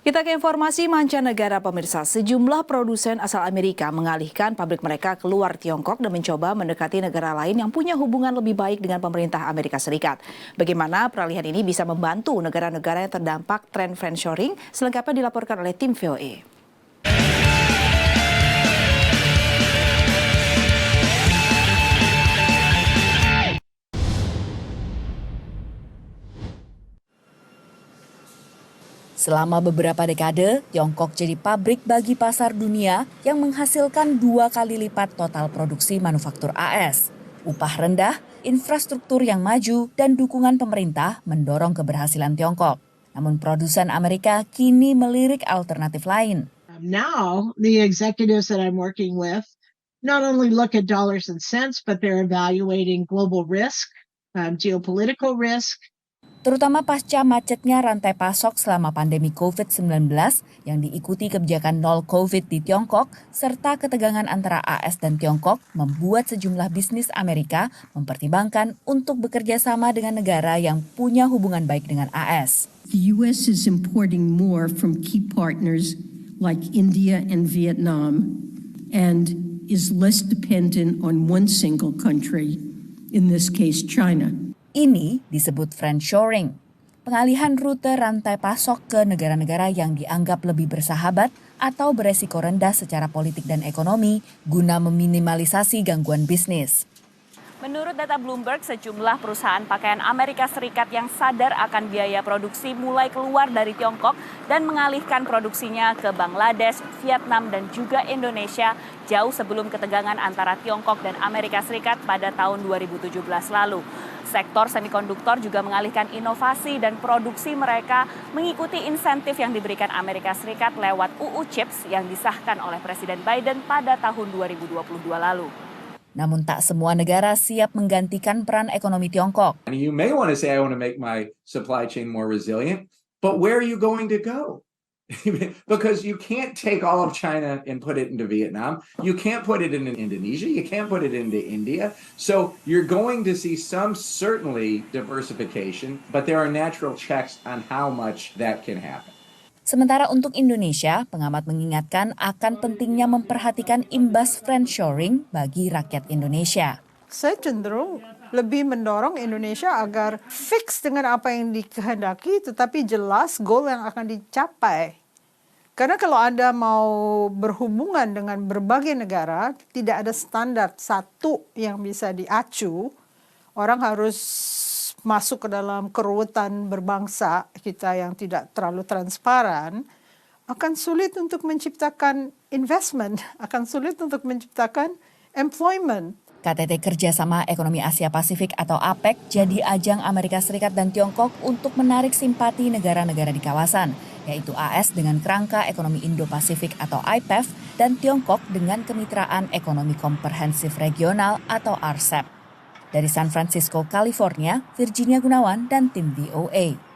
Kita ke informasi mancanegara pemirsa. Sejumlah produsen asal Amerika mengalihkan pabrik mereka keluar Tiongkok dan mencoba mendekati negara lain yang punya hubungan lebih baik dengan pemerintah Amerika Serikat. Bagaimana peralihan ini bisa membantu negara-negara yang terdampak tren friendshoring? Selengkapnya dilaporkan oleh tim VOA. Selama beberapa dekade, Tiongkok jadi pabrik bagi pasar dunia yang menghasilkan 2 kali lipat total produksi manufaktur AS. Upah rendah, infrastruktur yang maju, dan dukungan pemerintah mendorong keberhasilan Tiongkok. Namun produsen Amerika kini melirik alternatif lain. Now, the executives that I'm working with not only look at dollars and cents, but they're evaluating global risk, geopolitical risk, Terutama pasca macetnya rantai pasok selama pandemi COVID-19 yang diikuti kebijakan nol COVID di Tiongkok, serta ketegangan antara AS dan Tiongkok membuat sejumlah bisnis Amerika mempertimbangkan untuk bekerja sama dengan negara yang punya hubungan baik dengan AS. The U.S. is importing more from key partners like India and Vietnam and is less dependent on one single country, in this case China. Ini disebut friendshoring, pengalihan rute rantai pasok ke negara-negara yang dianggap lebih bersahabat atau beresiko rendah secara politik dan ekonomi guna meminimalisasi gangguan bisnis. Menurut data Bloomberg, sejumlah perusahaan pakaian Amerika Serikat yang sadar akan biaya produksi mulai keluar dari Tiongkok dan mengalihkan produksinya ke Bangladesh, Vietnam, dan juga Indonesia jauh sebelum ketegangan antara Tiongkok dan Amerika Serikat pada tahun 2017 lalu. Sektor semikonduktor juga mengalihkan inovasi dan produksi mereka mengikuti insentif yang diberikan Amerika Serikat lewat UU CHIPS yang disahkan oleh Presiden Biden pada tahun 2022 lalu. Namun tak semua negara siap menggantikan peran ekonomi Tiongkok. You may want to say, I want to make my supply chain more resilient, but where are you going to go? Because you can't take all of China and put it into Vietnam. You can't put it into Indonesia. You can't put it into India. So you're going to see some certainly diversification, but there are natural checks on how much that can happen. Sementara untuk Indonesia, pengamat mengingatkan akan pentingnya memperhatikan imbas friendshoring bagi rakyat Indonesia. Saya cenderung lebih mendorong Indonesia agar fix dengan apa yang dikehendaki, tetapi jelas goal yang akan dicapai. Karena kalau Anda mau berhubungan dengan berbagai negara, tidak ada standar satu yang bisa diacu. Orang harus masuk ke dalam keruwetan berbangsa kita yang tidak terlalu transparan, akan sulit untuk menciptakan investment, akan sulit untuk menciptakan employment. KTT Kerjasama Ekonomi Asia Pasifik atau APEC jadi ajang Amerika Serikat dan Tiongkok untuk menarik simpati negara-negara di kawasan, yaitu AS dengan kerangka ekonomi Indo-Pasifik atau IPEF dan Tiongkok dengan kemitraan ekonomi komprehensif regional atau RCEP. Dari San Francisco, California, Virginia Gunawan dan tim VOA.